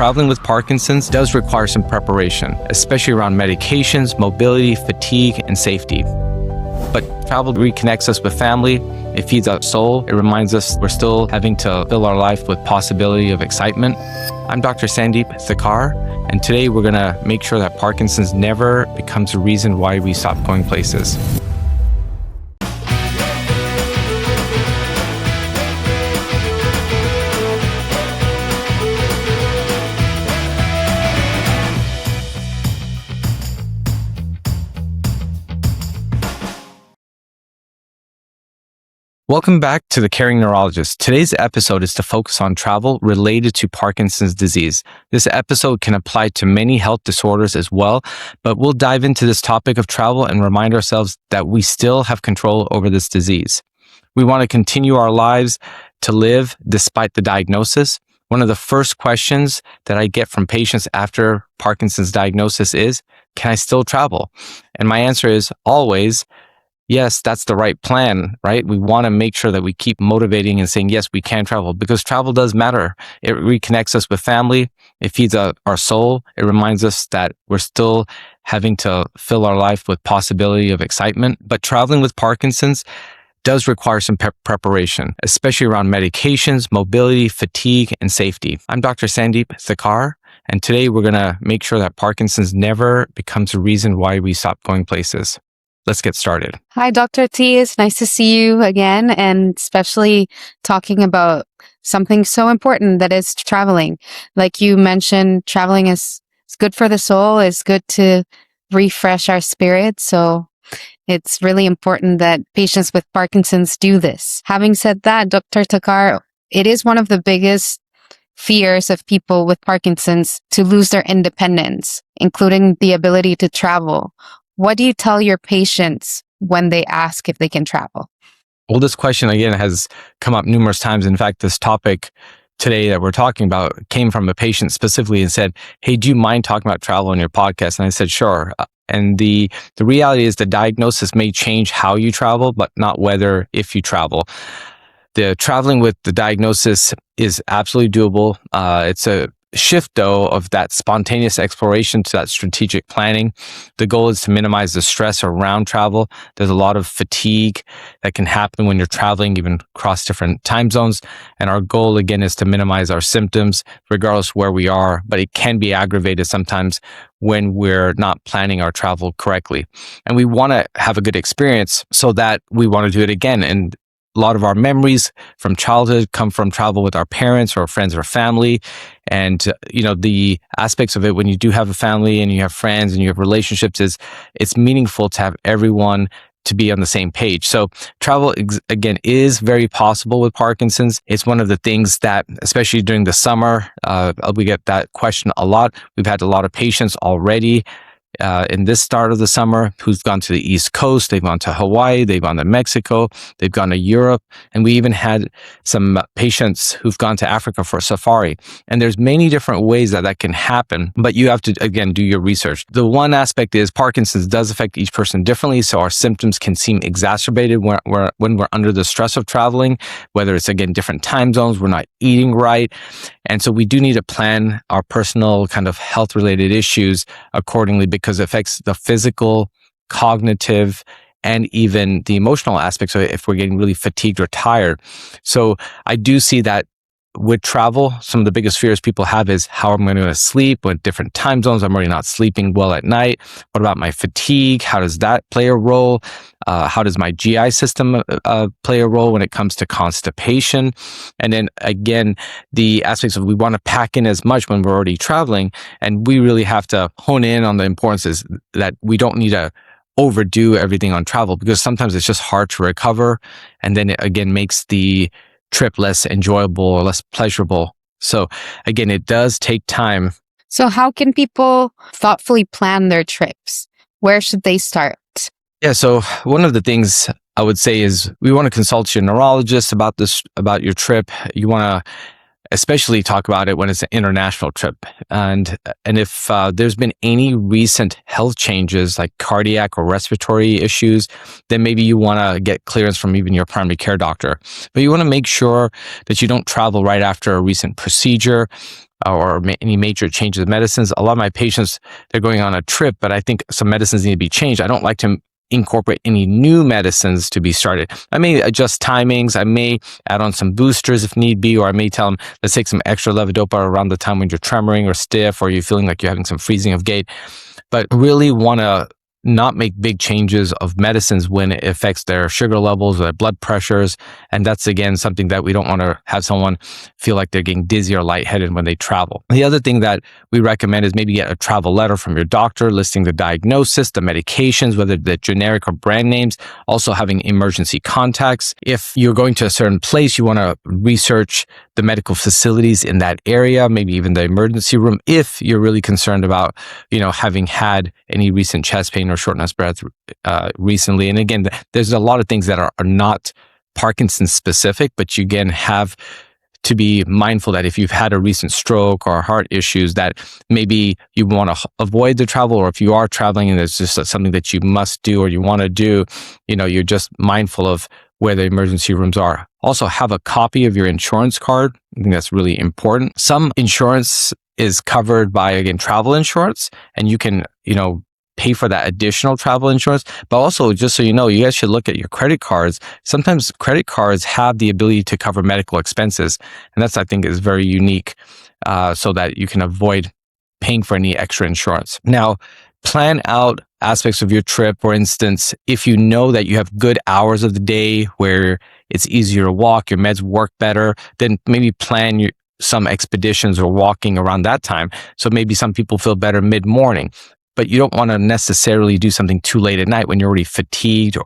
traveling with Parkinson's does require some preparation, especially around medications, mobility, fatigue, and safety. But travel reconnects us with family, it feeds our soul, it reminds us we're still having to fill our life with possibility of excitement. I'm Dr. Sandeep Thakar, and today we're going to make sure that Parkinson's never becomes a reason why we stop going places. Welcome back to The Caring Neurologist. Today's episode is to focus on travel related to Parkinson's disease. This episode can apply to many health disorders as well, but we'll dive into this topic of travel and remind ourselves that we still have control over this disease. We want to continue our lives to live despite the diagnosis. One of the first questions that I get from patients after Parkinson's diagnosis is, can I still travel? And my answer is always, yes, that's the right plan, right? We want to make sure that we keep motivating and saying, yes, we can travel, because travel does matter. It reconnects us with family. It feeds our soul. It reminds us that we're still having to fill our life with possibility of excitement. But traveling with Parkinson's does require some preparation, especially around medications, mobility, fatigue, and safety. I'm Dr. Sandeep Thakar, and today we're going to make sure that Parkinson's never becomes a reason why we stop going places. Let's get started. Hi, Dr. T. It's nice to see you again, and especially talking about something so important that is traveling. Like you mentioned, traveling is good for the soul, is good to refresh our spirits. So it's really important that patients with Parkinson's do this. Having said that, Dr. Thakar, it is one of the biggest fears of people with Parkinson's to lose their independence, including the ability to travel. What do you tell your patients when they ask if they can travel? Well, this question, again, has come up numerous times. In fact, this topic today that we're talking about came from a patient specifically and said, hey, do you mind talking about travel on your podcast? And I said, sure. And the reality is the diagnosis may change how you travel, but not whether if you travel. The traveling with the diagnosis is absolutely doable. It's a shift, though, of that spontaneous exploration to that strategic planning. The goal is to minimize the stress around travel. There's a lot of fatigue that can happen when you're traveling, even across different time zones. And our goal, again, is to minimize our symptoms, regardless where we are. But it can be aggravated sometimes when we're not planning our travel correctly. And we want to have a good experience so that we want to do it again. And a lot of our memories from childhood come from travel with our parents or friends or family. And, the aspects of it when you do have a family and you have friends and you have relationships is it's meaningful to have everyone to be on the same page. So travel, again, is very possible with Parkinson's. It's one of the things that, especially during the summer, we get that question a lot. We've had a lot of patients already in this start of the summer who's gone to the East Coast, they've gone to Hawaii, they've gone to Mexico, they've gone to Europe, and we even had some patients who've gone to Africa for a safari. And there's many different ways that can happen, but you have to, again, do your research. The one aspect is Parkinson's does affect each person differently, so our symptoms can seem exacerbated when we're under the stress of traveling, whether it's, again, different time zones, we're not eating right. And so we do need to plan our personal kind of health-related issues accordingly, because it affects the physical, cognitive, and even the emotional aspects of it if we're getting really fatigued or tired. So I do see that with travel, some of the biggest fears people have is how am I going to sleep with different time zones? I'm already not sleeping well at night. What about my fatigue? How does that play a role? How does my GI system play a role when it comes to constipation? And then again, the aspects of we want to pack in as much when we're already traveling, and we really have to hone in on the importance is that we don't need to overdo everything on travel, because sometimes it's just hard to recover, and then it again makes the trip less enjoyable or less pleasurable. So again, it does take time. So how can people thoughtfully plan their trips? Where should they start? Yeah, so one of the things I would say is we want to consult your neurologist about your trip. You want to especially talk about it when it's an international trip. And if there's been any recent health changes like cardiac or respiratory issues, then maybe you want to get clearance from even your primary care doctor. But you want to make sure that you don't travel right after a recent procedure. or any major changes of medicines. A lot of my patients, they're going on a trip, but I think some medicines need to be changed. I don't like to incorporate any new medicines to be started. I may adjust timings. I may add on some boosters if need be, or I may tell them, let's take some extra levodopa around the time when you're tremoring or stiff, or you're feeling like you're having some freezing of gait. But really want to not make big changes of medicines when it affects their sugar levels or their blood pressures. And that's, again, something that we don't want to have someone feel like they're getting dizzy or lightheaded when they travel. The other thing that we recommend is maybe get a travel letter from your doctor listing the diagnosis, the medications, whether they're generic or brand names, also having emergency contacts. If you're going to a certain place, you want to research the medical facilities in that area, maybe even the emergency room, if you're really concerned about, having had any recent chest pain or shortness of breath recently. And again, there's a lot of things that are not Parkinson's specific, but you again have to be mindful that if you've had a recent stroke or heart issues, that maybe you want to avoid the travel, or if you are traveling and it's just something that you must do or you want to do, you're just mindful of where the emergency rooms are. Also, have a copy of your insurance card. I think that's really important. Some insurance is covered by, again, travel insurance, and you can, pay for that additional travel insurance. But also, just so you know, you guys should look at your credit cards. Sometimes credit cards have the ability to cover medical expenses. And that's, I think, is very unique, so that you can avoid paying for any extra insurance. Now, plan out aspects of your trip. For instance, if you know that you have good hours of the day where it's easier to walk, your meds work better, then maybe plan some expeditions or walking around that time. So maybe some people feel better mid-morning, but you don't want to necessarily do something too late at night when you're already fatigued. Or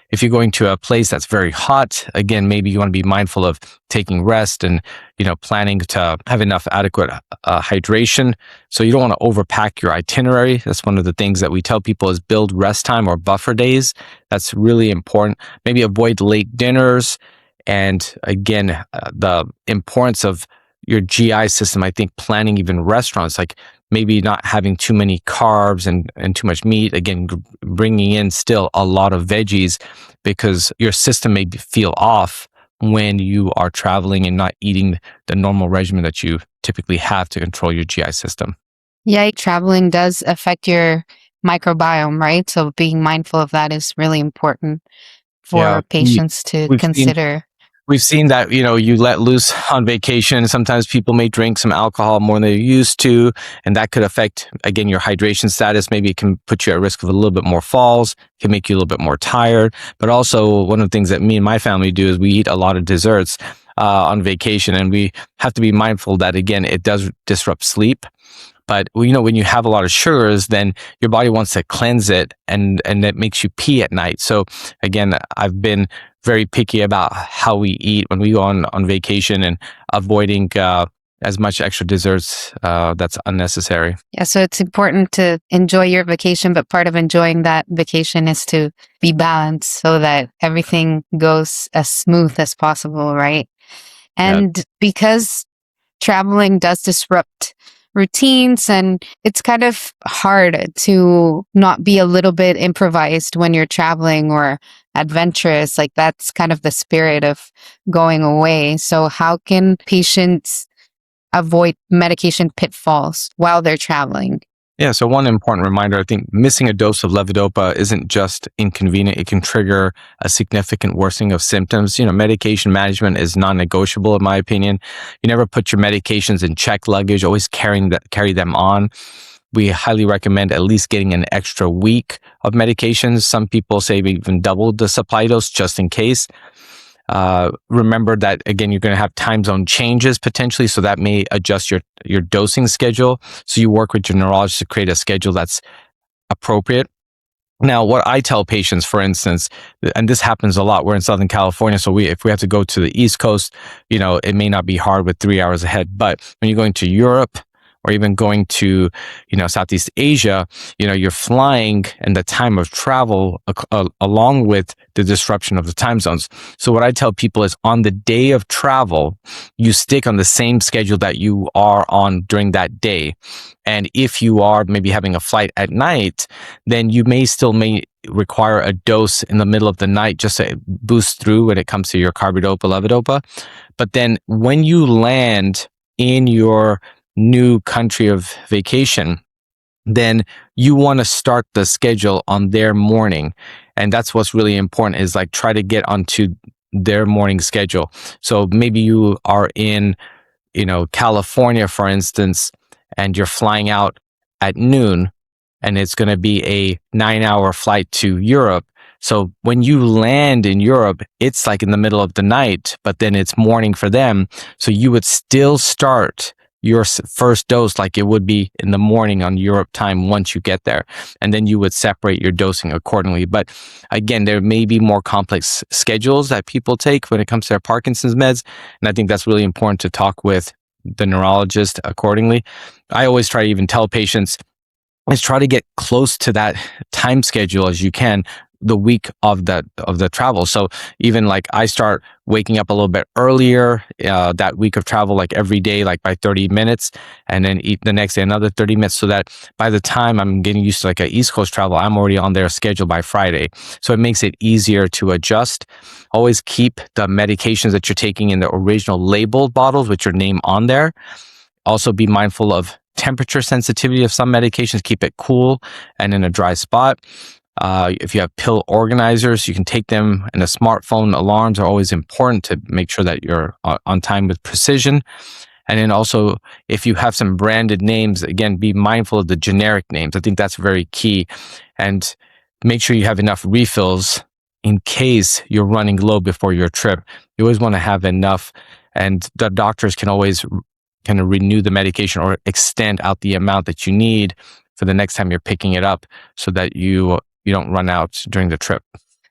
if you're going to a place that's very hot, again, maybe you want to be mindful of taking rest and, planning to have enough adequate hydration. So you don't want to overpack your itinerary. That's one of the things that we tell people is build rest time or buffer days. That's really important. Maybe avoid late dinners. And again, the importance of your GI system, I think planning even restaurants, like maybe not having too many carbs and too much meat, again, bringing in still a lot of veggies, because your system may feel off when you are traveling and not eating the normal regimen that you typically have to control your GI system. Yeah, traveling does affect your microbiome, right? So being mindful of that is really important Yeah, for patients to we've seen consider. We've seen that, you let loose on vacation. Sometimes people may drink some alcohol more than they're used to, and that could affect, again, your hydration status. Maybe it can put you at risk of a little bit more falls, can make you a little bit more tired. But also, one of the things that me and my family do is we eat a lot of desserts on vacation, and we have to be mindful that, again, it does disrupt sleep. But when you have a lot of sugars, then your body wants to cleanse it, and that makes you pee at night. So again, I've been very picky about how we eat when we go on vacation, and avoiding as much extra desserts that's unnecessary. Yeah, so it's important to enjoy your vacation, but part of enjoying that vacation is to be balanced so that everything goes as smooth as possible, right? Yeah. And because traveling does disrupt routines, and it's kind of hard to not be a little bit improvised when you're traveling or adventurous. Like, that's kind of the spirit of going away. So how can patients avoid medication pitfalls while they're traveling? Yeah, so one important reminder, I think missing a dose of levodopa isn't just inconvenient, it can trigger a significant worsening of symptoms. Medication management is non-negotiable in my opinion. You never put your medications in checked luggage, always carry them on. We highly recommend at least getting an extra week of medications. Some people say even double the supply dose just in case. Remember that, again, you're going to have time zone changes potentially, so that may adjust your dosing schedule. So you work with your neurologist to create a schedule that's appropriate. Now, what I tell patients, for instance, and this happens a lot, we're in Southern California, so if we have to go to the East Coast, it may not be hard with 3 hours ahead. But when you're going to Europe, or even going to, Southeast Asia, you're flying, and the time of travel along with the disruption of the time zones. So what I tell people is, on the day of travel, you stick on the same schedule that you are on during that day. And if you are maybe having a flight at night, then you may require a dose in the middle of the night just to boost through when it comes to your carbidopa, levodopa. But then when you land in your new country of vacation, then you want to start the schedule on their morning. And that's what's really important, is like try to get onto their morning schedule. So maybe you are in, California, for instance, and you're flying out at noon, and it's going to be a 9-hour flight to Europe. So when you land in Europe, it's like in the middle of the night, but then it's morning for them. So you would still start your first dose like it would be in the morning on Europe time once you get there. And then you would separate your dosing accordingly. But again, there may be more complex schedules that people take when it comes to their Parkinson's meds. And I think that's really important to talk with the neurologist accordingly. I always try to even tell patients, is try to get close to that time schedule as you can the week of the travel. So even like I start waking up a little bit earlier that week of travel, like every day, like by 30 minutes, and then eat the next day another 30 minutes, so that by the time I'm getting used to like a East Coast travel, I'm already on their schedule by Friday. So it makes it easier to adjust. Always keep the medications that you're taking in the original labeled bottles with your name on there. Also be mindful of temperature sensitivity of some medications. Keep it cool and in a dry spot. If you have pill organizers, you can take them, and the smartphone alarms are always important to make sure that you're on time with precision. And then also, if you have some branded names, again, be mindful of the generic names. I think that's very key. And make sure you have enough refills in case you're running low before your trip. You always want to have enough, and the doctors can always kind of renew the medication or extend out the amount that you need for the next time you're picking it up, so that you don't run out during the trip.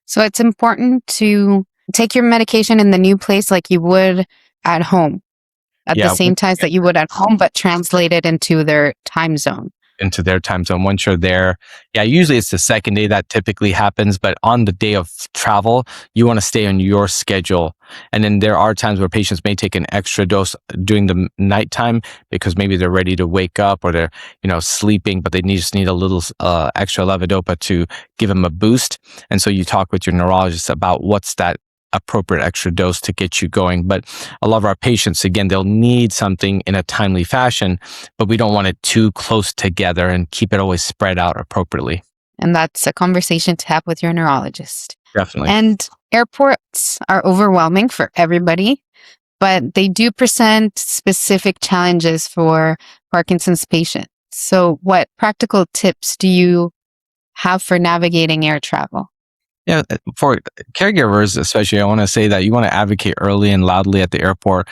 So it's important to take your medication in the new place like you would at home, at the same times that you would at home, but translate it into their time zone. Into their time zone once you're there. Yeah, usually it's the second day that typically happens, but on the day of travel, you want to stay on your schedule. And then there are times where patients may take an extra dose during the nighttime because maybe they're ready to wake up, or they're, sleeping, but they just need a little extra levodopa to give them a boost. And so you talk with your neurologist about what's that appropriate extra dose to get you going. But a lot of our patients, again, they'll need something in a timely fashion, but we don't want it too close together, and keep it always spread out appropriately. And that's a conversation to have with your neurologist. Definitely. And airports are overwhelming for everybody, but they do present specific challenges for Parkinson's patients. So what practical tips do you have for navigating air travel? Yeah, for caregivers, especially, I want to say that you want to advocate early and loudly at the airport.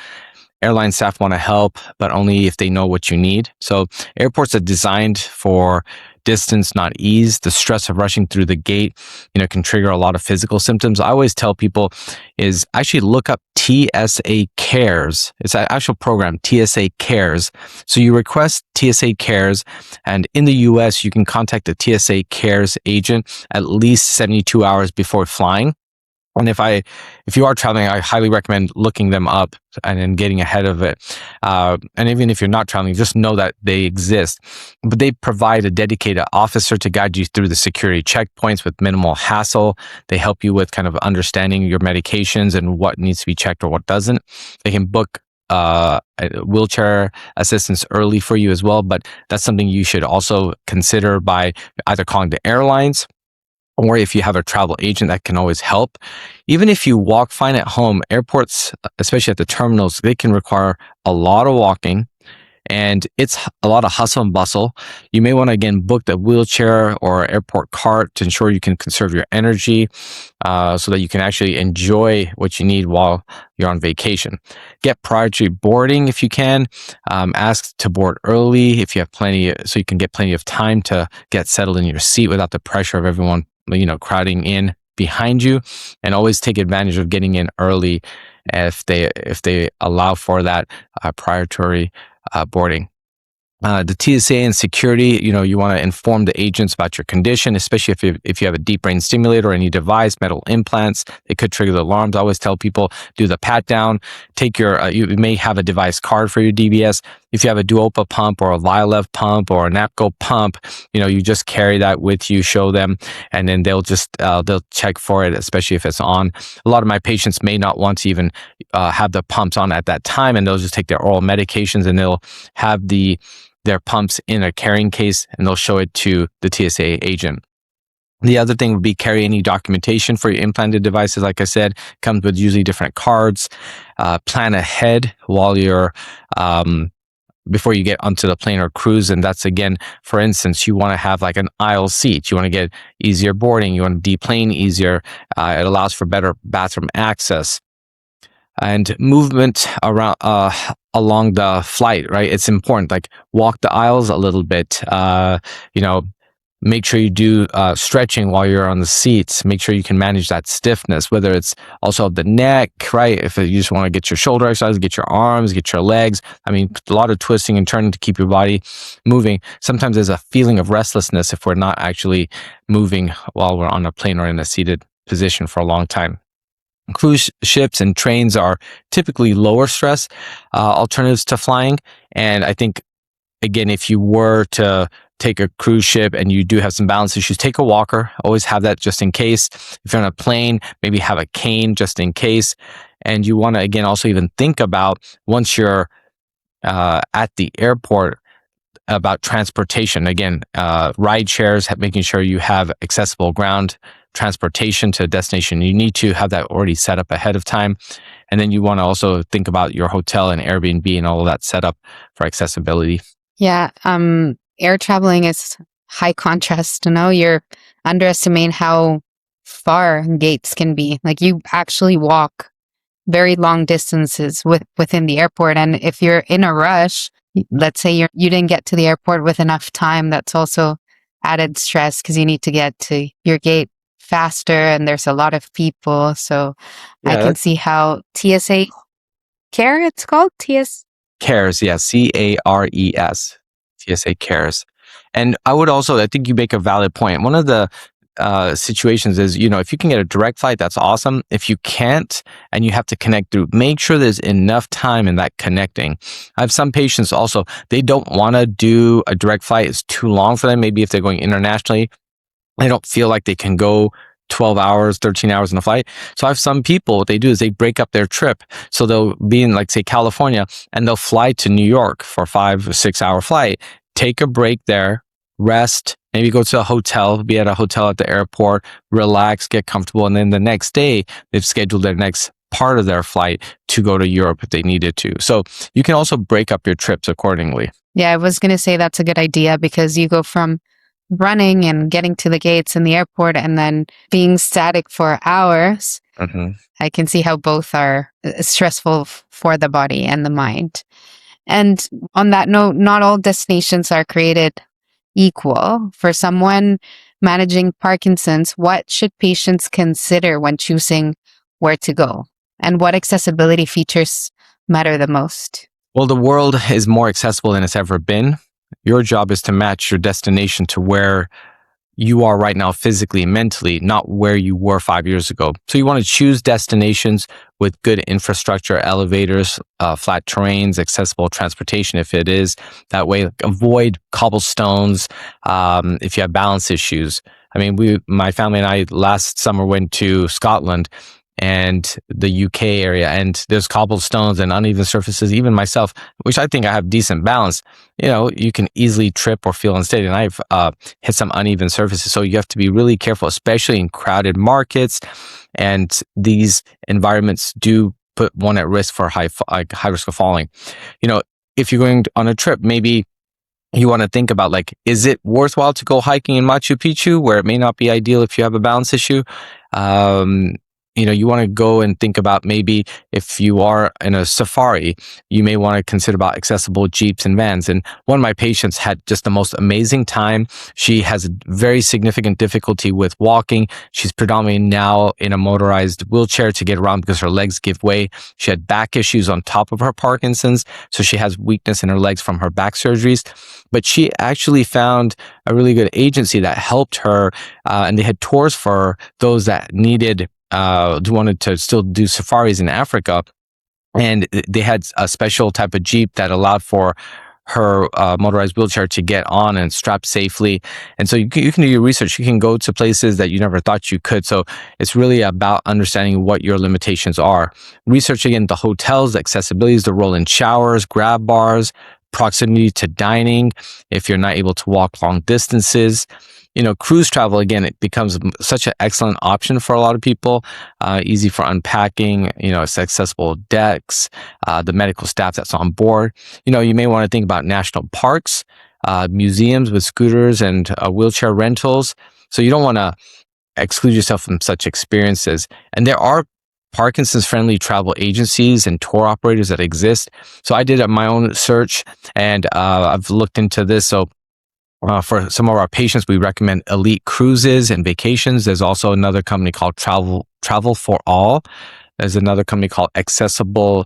Airline staff want to help, but only if they know what you need. So airports are designed for distance, not ease. The stress of rushing through the gate, can trigger a lot of physical symptoms. I always tell people is actually look up TSA Cares. It's an actual program, TSA Cares. So you request TSA Cares, and in the US, you can contact the TSA Cares agent at least 72 hours before flying. And if you are traveling, I highly recommend looking them up and then getting ahead of it. And even if you're not traveling, just know that they exist. But they provide a dedicated officer to guide you through the security checkpoints with minimal hassle. They help you with kind of understanding your medications and what needs to be checked or what doesn't. They can book wheelchair assistance early for you as well. But that's something you should also consider by either calling the airlines, or if you have a travel agent, that can always help. Even if you walk fine at home, airports, especially at the terminals, they can require a lot of walking, and it's a lot of hustle and bustle. You may want to, again, book the wheelchair or airport cart to ensure you can conserve your energy so that you can actually enjoy what you need while you're on vacation. Get priority boarding if you can. Ask to board early if you have plenty, so you can get plenty of time to get settled in your seat without the pressure of everyone crowding in behind you. And always take advantage of getting in early if they allow for that priority boarding. The TSA and security, you want to inform the agents about your condition, especially if you have a deep brain stimulator or any device, metal implants. They could trigger the alarms. I always tell people, do the pat down. Take your, you may have a device card for your DBS. if you have a Duopa pump or a Vyalev pump or a Napco pump, you just carry that with you, show them, and then they'll check for it, especially if it's on. A lot of my patients may not want to even have the pumps on at that time, and they'll just take their oral medications, and they'll have their pumps in a carrying case, and they'll show it to the TSA agent. The other thing would be carry any documentation for your implanted devices. Like I said, comes with usually different cards. Plan ahead while you're before you get onto the plane or cruise. And that's, again, for instance, you want to have like an aisle seat. You want to get easier boarding. You want to deplane easier. It allows for better bathroom access and movement around along the flight, right? It's important. Like, walk the aisles a little bit. Make sure you do stretching while you're on the seats. Make sure you can manage that stiffness, whether it's also the neck, right? If you just want to get your shoulder exercise, get your arms, get your legs. I mean, a lot of twisting and turning to keep your body moving. Sometimes there's a feeling of restlessness if we're not actually moving while we're on a plane or in a seated position for a long time. Cruise ships and trains are typically lower stress alternatives to flying. And I think, again, if you were to take a cruise ship and you do have some balance issues, take a walker. Always have that just in case. If you're on a plane, maybe have a cane just in case. And you want to, again, also even think about, once you're at the airport, about transportation. Again, ride shares, making sure you have accessible ground transportation to a destination. You need to have that already set up ahead of time. And then you want to also think about your hotel and Airbnb and all of that set up for accessibility. Yeah. Air traveling is high contrast. You're underestimating how far gates can be. Like, you actually walk very long distances within the airport. And if you're in a rush, let's say you didn't get to the airport with enough time, that's also added stress because you need to get to your gate faster and there's a lot of people. So I can see how TSA Care, it's called TS Cares, yeah, CARES. TSA Cares. And I think you make a valid point. One of the situations is, if you can get a direct flight, that's awesome. If you can't and you have to connect through, make sure there's enough time in that connecting. I have some patients also, they don't want to do a direct flight. It's too long for them. Maybe if they're going internationally, they don't feel like they can go 12 hours, 13 hours in a flight. So I have some people, what they do is they break up their trip. So they'll be in, like, say, California, and they'll fly to New York for a 5 or 6 hour flight, take a break there, rest, maybe go to a hotel, be at a hotel at the airport, relax, get comfortable. And then the next day, they've scheduled their next part of their flight to go to Europe if they needed to. So you can also break up your trips accordingly. Yeah, I was going to say that's a good idea, because you go from running and getting to the gates in the airport and then being static for hours. Mm-hmm. I can see how both are stressful for the body and the mind. And on that note, not all destinations are created equal. For someone managing Parkinson's, what should patients consider when choosing where to go? And what accessibility features matter the most? Well, the world is more accessible than it's ever been. Your job is to match your destination to where you are right now, physically and mentally, not where you were 5 years ago. So you want to choose destinations with good infrastructure, elevators, flat terrains, accessible transportation if it is that way. Avoid cobblestones if you have balance issues. I mean, my family and I last summer went to Scotland and the UK area, and there's cobblestones and uneven surfaces. Even myself, which I think I have decent balance, you can easily trip or feel unsteady. And I've hit some uneven surfaces. So you have to be really careful, especially in crowded markets. And these environments do put one at risk for high risk of falling. If you're going on a trip, maybe you want to think about, like, is it worthwhile to go hiking in Machu Picchu, where it may not be ideal if you have a balance issue? You want to go and think about, maybe if you are in a safari, you may want to consider about accessible jeeps and vans. And one of my patients had just the most amazing time. She has very significant difficulty with walking. She's predominantly now in a motorized wheelchair to get around because her legs give way. She had back issues on top of her Parkinson's, so she has weakness in her legs from her back surgeries. But she actually found a really good agency that helped her, and they had tours for those that needed wanted to still do safaris in Africa. And they had a special type of Jeep that allowed for her motorized wheelchair to get on and strapped safely. And so you can do your research. You can go to places that you never thought you could. So it's really about understanding what your limitations are. Research again the hotels, the accessibilities, the role in showers, grab bars, proximity to dining, if you're not able to walk long distances. Cruise travel, again, it becomes such an excellent option for a lot of people. Easy for unpacking, it's accessible decks, the medical staff that's on board. You may want to think about national parks, museums with scooters and wheelchair rentals. So you don't want to exclude yourself from such experiences. And there are Parkinson's friendly travel agencies and tour operators that exist. So I did my own search, and I've looked into this. So for some of our patients, we recommend Elite Cruises and Vacations. There's also another company called Travel for All. There's another company called Accessible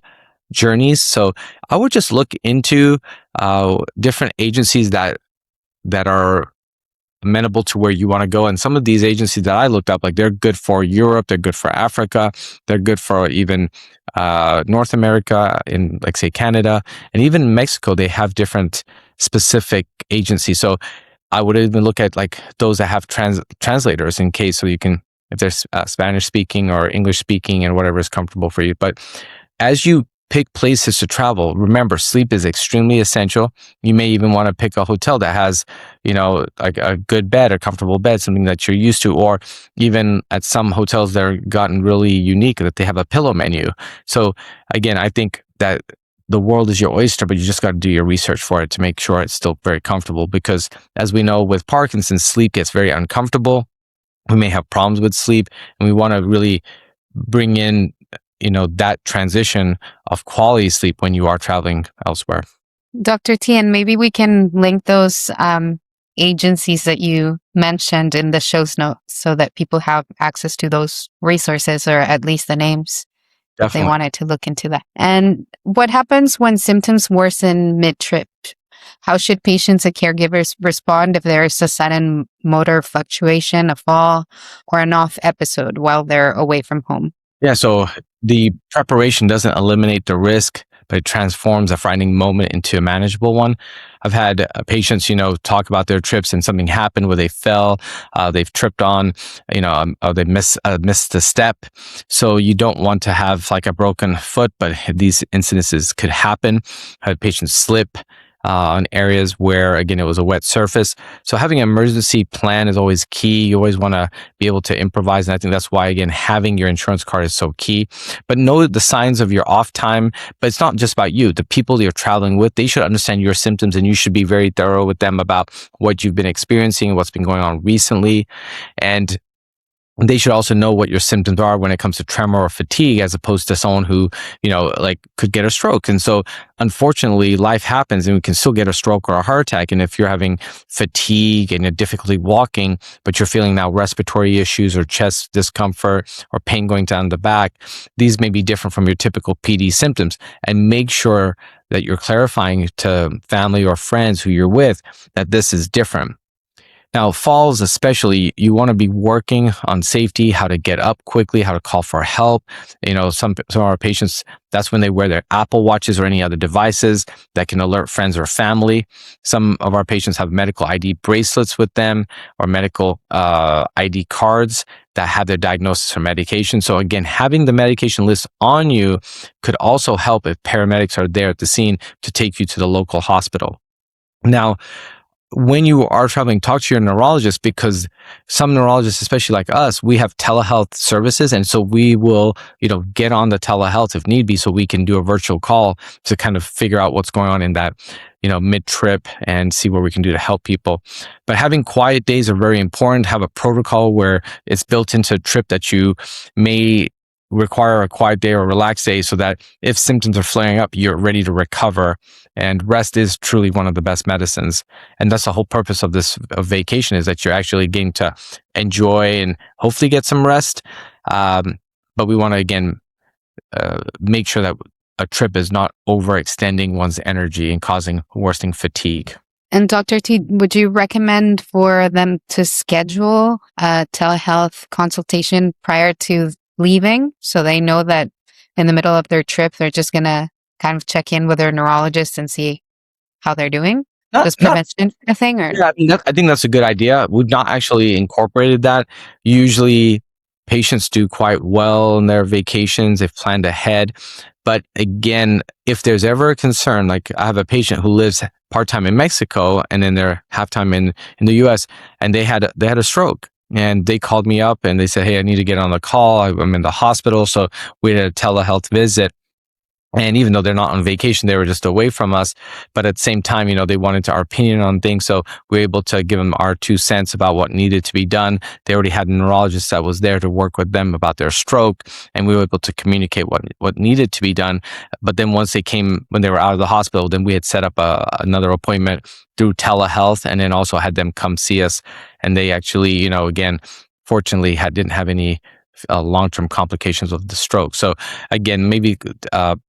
Journeys. So I would just look into different agencies that are amenable to where you want to go. And some of these agencies that I looked up, like, they're good for Europe, they're good for Africa, they're good for even North America, in, like, say, Canada, and even Mexico. They have different specific agencies. So I would even look at, like, those that have translators in case, so you can, if there's Spanish speaking or English speaking and whatever is comfortable for you. But as you pick places to travel, remember, sleep is extremely essential. You may even want to pick a hotel that has, like a good bed, a comfortable bed, something that you're used to, or even at some hotels that are gotten really unique that they have a pillow menu. So again, I think that the world is your oyster, but you just got to do your research for it to make sure it's still very comfortable. Because as we know, with Parkinson's, sleep gets very uncomfortable. We may have problems with sleep, and we want to really bring in that transition of quality sleep when you are traveling elsewhere. Dr. T, and maybe we can link those agencies that you mentioned in the show's notes so that people have access to those resources, or at least the names, if they Definitely. wanted to look into that. And what happens when symptoms worsen mid-trip? How should patients and caregivers respond if there is a sudden motor fluctuation, a fall, or an off episode while they're away from home? Yeah, so the preparation doesn't eliminate the risk, but it transforms a frightening moment into a manageable one. I've had patients, talk about their trips and something happened where they fell, they've tripped on, or they missed a step. So you don't want to have, like, a broken foot, but these incidences could happen. I had patients slip on areas where, again, it was a wet surface. So having an emergency plan is always key. You always want to be able to improvise. And I think that's why, again, having your insurance card is so key. But know the signs of your off time. But it's not just about you. The people you're traveling with, they should understand your symptoms, and you should be very thorough with them about what you've been experiencing, what's been going on recently. And they should also know what your symptoms are when it comes to tremor or fatigue, as opposed to someone who, like, could get a stroke. And so unfortunately, life happens, and we can still get a stroke or a heart attack. And if you're having fatigue and a difficulty walking, but you're feeling now respiratory issues or chest discomfort or pain going down the back, these may be different from your typical PD symptoms. And make sure that you're clarifying to family or friends who you're with that this is different. Now, falls especially, you want to be working on safety, how to get up quickly, how to call for help. Some of our patients, that's when they wear their Apple Watches or any other devices that can alert friends or family. Some of our patients have medical ID bracelets with them, or medical ID cards that have their diagnosis or medication. So again, having the medication list on you could also help if paramedics are there at the scene to take you to the local hospital. Now, when you are traveling, talk to your neurologist, because some neurologists, especially like us, we have telehealth services. And so we will, get on the telehealth if need be, so we can do a virtual call to kind of figure out what's going on in that, mid-trip, and see what we can do to help people. But having quiet days are very important. Have a protocol where it's built into a trip that you may require a quiet day or relaxed day, so that if symptoms are flaring up, you're ready to recover. And rest is truly one of the best medicines. And that's the whole purpose of this vacation, is that you're actually getting to enjoy and hopefully get some rest. But we want to, again, make sure that a trip is not overextending one's energy and causing worsening fatigue. And Dr. T, would you recommend for them to schedule a telehealth consultation prior to leaving, so they know that in the middle of their trip, they're just going to kind of check in with their neurologist and see how they're doing? Not, Just not prevention kind of thing, or Yeah, I mean, I think that's a good idea. We've not actually incorporated that. Usually, patients do quite well in their vacations. They've planned ahead. But again, if there's ever a concern, like I have a patient who lives part time in Mexico and then they're half time in the US, and they had a stroke. And they called me up and they said, "Hey, I need to get on the call. I'm in the hospital." So we had a telehealth visit. And even though they're not on vacation, they were just away from us. But at the same time, they wanted our opinion on things. So we were able to give them our 2 cents about what needed to be done. They already had a neurologist that was there to work with them about their stroke. And we were able to communicate what needed to be done. But then once when they were out of the hospital, then we had set up another appointment through telehealth and then also had them come see us. And they actually, again, fortunately didn't have any long-term complications of the stroke. So again, maybe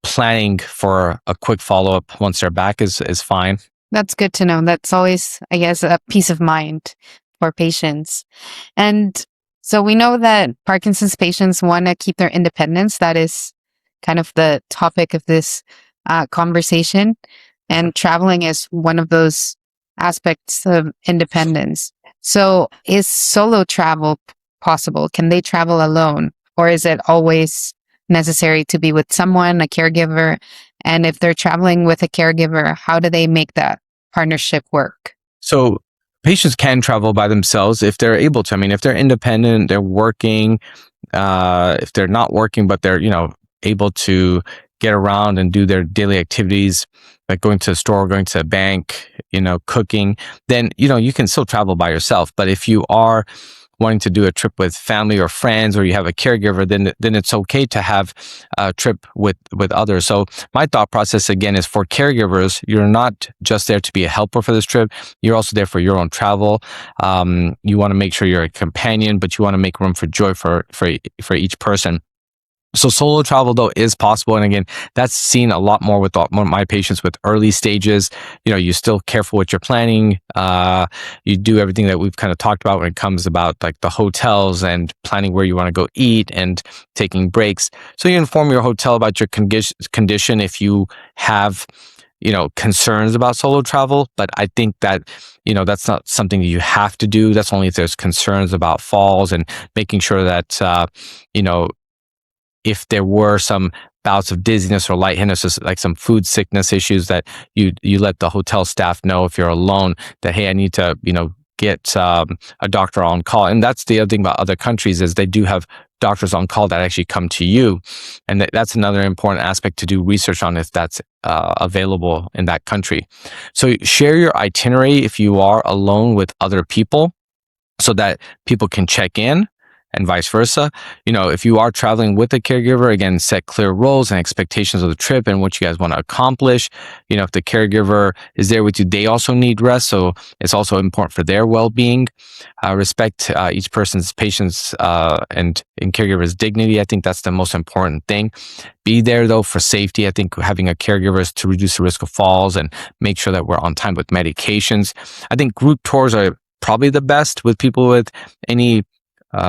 planning for a quick follow-up once they're back is fine. that's good to know. That's always, I guess, a peace of mind for patients. And so we know that Parkinson's patients want to keep their independence. That is kind of the topic of this conversation. And traveling is one of those aspects of independence. So is solo travel possible? Can they travel alone? Or is it always necessary to be with someone, a caregiver? And if they're traveling with a caregiver, how do they make that partnership work? So patients can travel by themselves if they're able to. I mean, if they're independent, they're working, if they're not working, but they're, able to get around and do their daily activities, like going to the store, going to a bank, cooking, then, you can still travel by yourself. But if you are wanting to do a trip with family or friends, or you have a caregiver, then it's okay to have a trip with others. So my thought process again is for caregivers, you're not just there to be a helper for this trip. You're also there for your own travel. You want to make sure you're a companion, but you want to make room for joy for each person. So solo travel though is possible, and again, that's seen a lot more with my patients with early stages. You're still careful with your planning. You do everything that we've kind of talked about when it comes about like the hotels and planning where you want to go eat and taking breaks. So you inform your hotel about your condition if you have concerns about solo travel. But I think that that's not something that you have to do. That's only if there's concerns about falls and making sure that if there were some bouts of dizziness or lightheadedness, like some food sickness issues, that you let the hotel staff know if you're alone that, hey, I need to, get a doctor on call. And that's the other thing about other countries is they do have doctors on call that actually come to you. And that's another important aspect to do research on if that's available in that country. So share your itinerary if you are alone with other people so that people can check in, and vice versa. If you are traveling with a caregiver, again, set clear roles and expectations of the trip and what you guys want to accomplish. If the caregiver is there with you, they also need rest. So it's also important for their well-being. Respect each person's patient's and caregiver's dignity. I think that's the most important thing. Be there though for safety. I think having a caregiver is to reduce the risk of falls and make sure that we're on time with medications. I think group tours are probably the best with people with any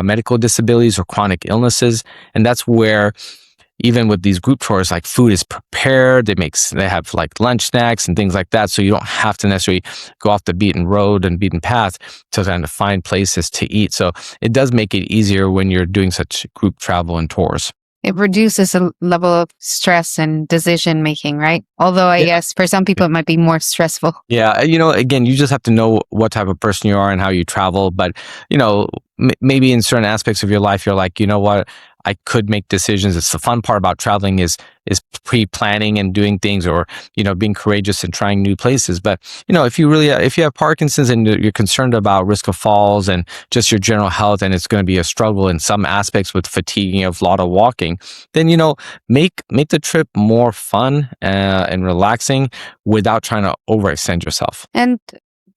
medical disabilities or chronic illnesses. And that's where even with these group tours, like food is prepared. They have like lunch snacks and things like that. So you don't have to necessarily go off the beaten road and beaten path to kind of find places to eat. So it does make it easier when you're doing such group travel and tours. It reduces a level of stress and decision making, right? Although I guess for some people it might be more stressful. Yeah, again, you just have to know what type of person you are and how you travel. But, maybe in certain aspects of your life, you're like, you know what, I could make decisions. It's the fun part about traveling is pre-planning and doing things, or being courageous and trying new places. But if you have Parkinson's and you're concerned about risk of falls and just your general health, and it's going to be a struggle in some aspects with fatigue of a lot of walking, then make the trip more fun and relaxing without trying to overextend yourself. And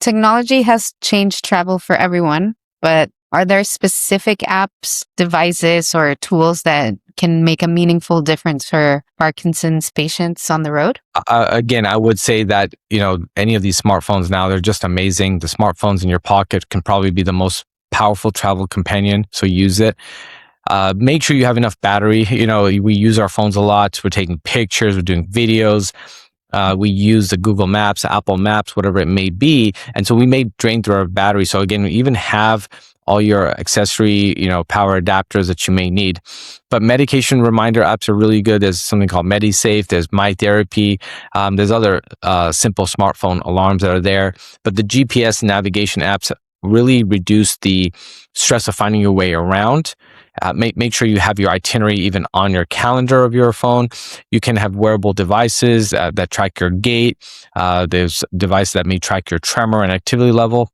technology has changed travel for everyone, but are there specific apps, devices, or tools that can make a meaningful difference for Parkinson's patients on the road? Again, I would say that, any of these smartphones now, they're just amazing. The smartphones in your pocket can probably be the most powerful travel companion. So use it. Make sure you have enough battery. We use our phones a lot. We're taking pictures, we're doing videos. We use the Google Maps, Apple Maps, whatever it may be. And so we may drain through our battery. So again, we even have all your accessory, power adapters that you may need. But medication reminder apps are really good. There's something called MediSafe. There's MyTherapy. There's other simple smartphone alarms that are there. But the GPS navigation apps really reduce the stress of finding your way around. Make sure you have your itinerary even on your calendar of your phone. You can have wearable devices that track your gait. There's devices that may track your tremor and activity level.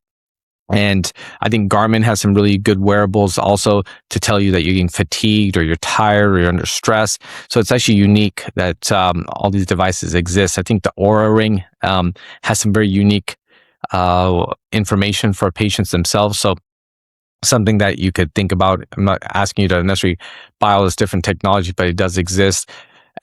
And I think Garmin has some really good wearables also to tell you that you're getting fatigued or you're tired or you're under stress. So it's actually unique that all these devices exist. I think the Aura Ring has some very unique information for patients themselves. So something that you could think about. I'm not asking you to necessarily buy all this different technology, but it does exist.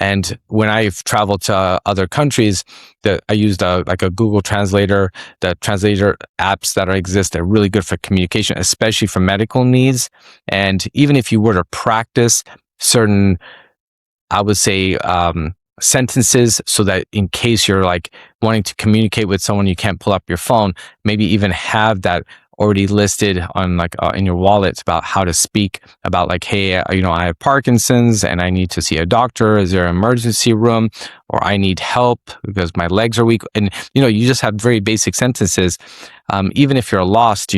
And when I've traveled to other countries, I used a Google Translator. The translator apps that exist are really good for communication, especially for medical needs. And even if you were to practice certain, I would say, sentences, so that in case you're like wanting to communicate with someone, you can't pull up your phone, maybe even have that already listed on in your wallets about how to speak about hey, I have Parkinson's and I need to see a doctor. Is there an emergency room? Or I need help because my legs are weak. And, you just have very basic sentences. Even if you're lost,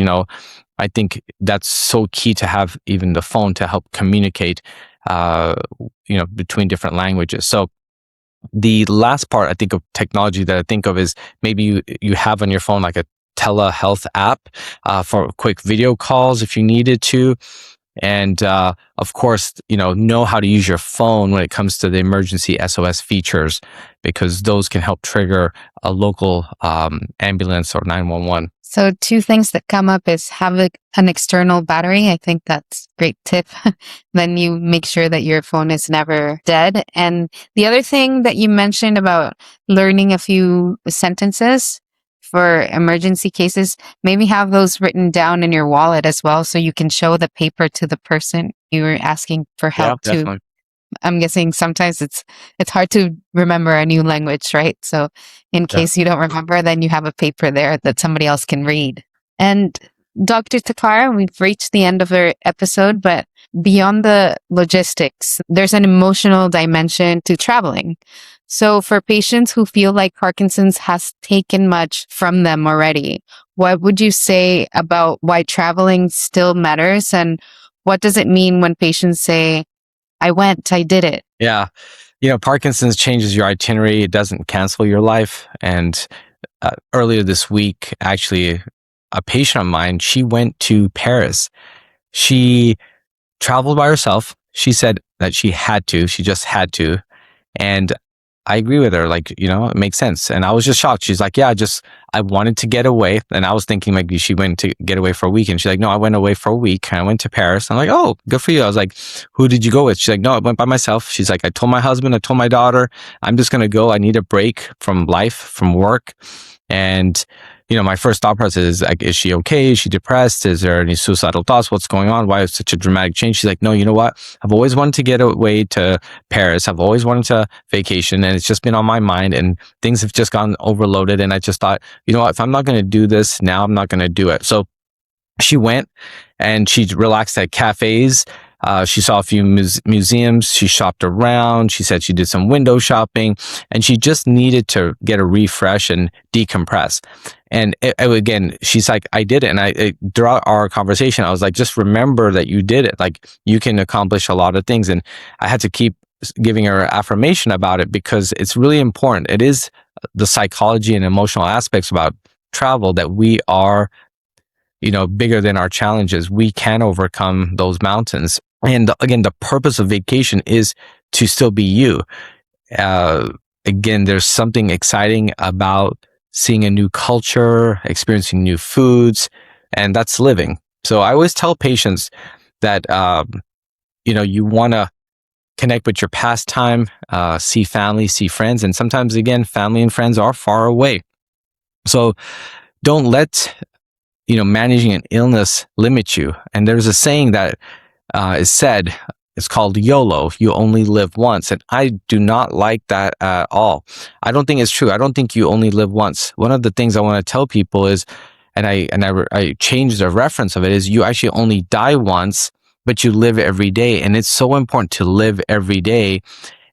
I think that's so key to have even the phone to help communicate, between different languages. So the last part I think of technology that I think of is maybe you have on your phone like a telehealth app for quick video calls if you needed to. And of course, know how to use your phone when it comes to the emergency SOS features, because those can help trigger a local ambulance or 911. So 2 things that come up is have an external battery. I think that's a great tip. Then you make sure that your phone is never dead. And the other thing that you mentioned about learning a few sentences for emergency cases, maybe have those written down in your wallet as well, so you can show the paper to the person you were asking for help to. Definitely. I'm guessing sometimes it's hard to remember a new language, right? So in case you don't remember, then you have a paper there that somebody else can read. And Dr. Takara, we've reached the end of our episode, but beyond the logistics, there's an emotional dimension to traveling. So for patients who feel like Parkinson's has taken much from them already, what would you say about why traveling still matters? And what does it mean when patients say, I did it? Yeah. Parkinson's changes your itinerary. It doesn't cancel your life. And earlier this week, actually, a patient of mine, she went to Paris. She traveled by herself. She said that she just had to. And I agree with her. It makes sense. And I was just shocked. She's like, yeah, I wanted to get away. And I was thinking maybe she went to get away for a week. And she's like, no, I went away for a week. And I went to Paris. I'm like, oh, good for you. I was like, who did you go with? She's like, no, I went by myself. She's like, I told my husband, I told my daughter, I'm just going to go. I need a break from life, from work. And, my first thought process is like, is she okay? Is she depressed? Is there any suicidal thoughts? What's going on? Why is such a dramatic change? She's like, no, you know what? I've always wanted to get away to Paris. I've always wanted to vacation, and it's just been on my mind, and things have just gotten overloaded. And I just thought, you know what? If I'm not going to do this now, I'm not going to do it. So she went and she relaxed at cafes. She saw a few museums. She shopped around. She said she did some window shopping, and she just needed to get a refresh and decompress. And again, she's like, I did it. And throughout our conversation, I was like, just remember that you did it. Like, you can accomplish a lot of things. And I had to keep giving her affirmation about it, because it's really important. It is the psychology and emotional aspects about travel that we are, bigger than our challenges. We can overcome those mountains. And again, the purpose of vacation is to still be you. Again, there's something exciting about seeing a new culture, experiencing new foods, and that's living. So I always tell patients that, you want to connect with your pastime, see family, see friends. And sometimes, again, family and friends are far away. So don't let, managing an illness limit you. And there's a saying that is said, It's called YOLO. You only live once. And I do not like that at all. I don't think it's true. I don't think you only live once. One of the things I want to tell people is, I changed the reference of it, is you actually only die once, but you live every day. And it's so important to live every day.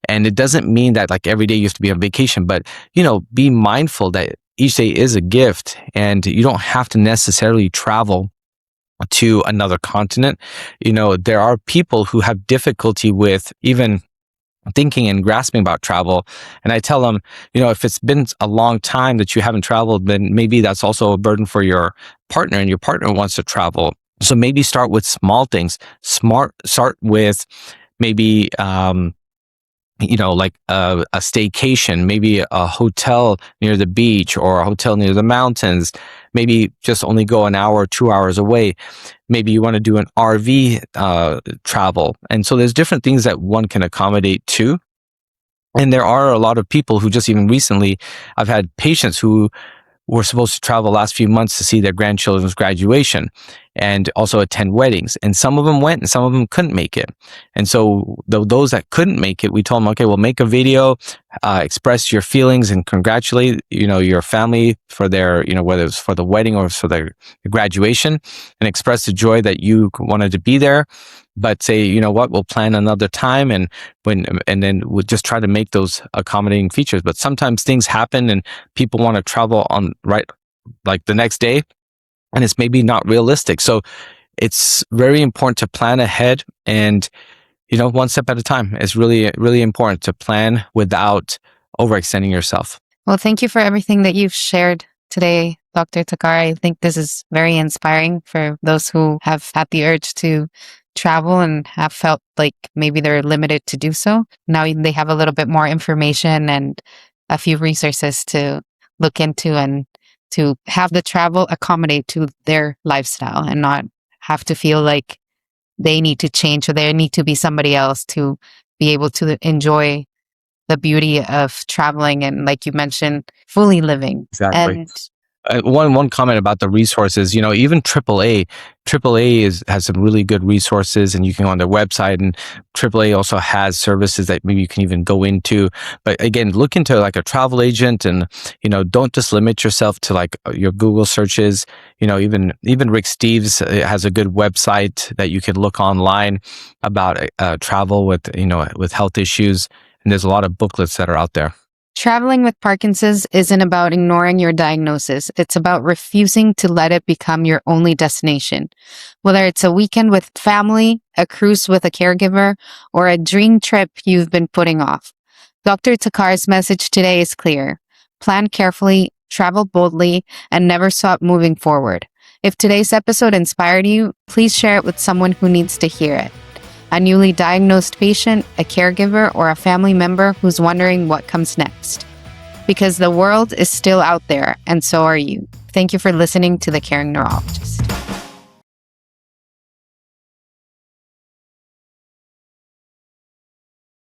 And it doesn't mean that like every day you have to be on vacation, but be mindful that each day is a gift, and you don't have to necessarily travel to another continent. There are people who have difficulty with even thinking and grasping about travel. And I tell them, if it's been a long time that you haven't traveled, then maybe that's also a burden for your partner, and your partner wants to travel. So maybe start with small things. Start with maybe, like a staycation, maybe a hotel near the beach or a hotel near the mountains. Maybe just only go an hour or 2 hours away. Maybe you want to do an RV travel. And so there's different things that one can accommodate to. And there are a lot of people who just even recently, I've had patients who were supposed to travel the last few months to see their grandchildren's graduation and also attend weddings. And some of them went and some of them couldn't make it. And so those that couldn't make it, we told them, okay, well, make a video, express your feelings and congratulate, your family for their, whether it's for the wedding or for their graduation, and express the joy that you wanted to be there. But say, you know what, we'll plan another time, and then we'll just try to make those accommodating features. But sometimes things happen and people want to travel on like the next day, and it's maybe not realistic. So it's very important to plan ahead, and one step at a time. It's really, really important to plan without overextending yourself. Well, thank you for everything that you've shared today, Dr. Takar. I think this is very inspiring for those who have had the urge to travel and have felt like maybe they're limited to do so. Now they have a little bit more information and a few resources to look into, and to have the travel accommodate to their lifestyle and not have to feel like they need to change or they need to be somebody else to be able to enjoy the beauty of traveling and, like you mentioned, fully living. Exactly. And One comment about the resources, even AAA has some really good resources, and you can go on their website, and AAA also has services that maybe you can even go into. But again, look into like a travel agent, and, don't just limit yourself to like your Google searches. Even Rick Steves has a good website that you can look online about travel with health issues. And there's a lot of booklets that are out there. traveling with Parkinson's isn't about ignoring your diagnosis. It's about refusing to let it become your only destination. Whether it's a weekend with family, a cruise with a caregiver, or a dream trip you've been putting off, Dr. Takar's message today is clear. Plan carefully, travel boldly, and never stop moving forward. If today's episode inspired you, please share it with someone who needs to hear it. A newly diagnosed patient, a caregiver, or a family member who's wondering what comes next. Because the world is still out there, and so are you. Thank you for listening to The Caring Neurologist.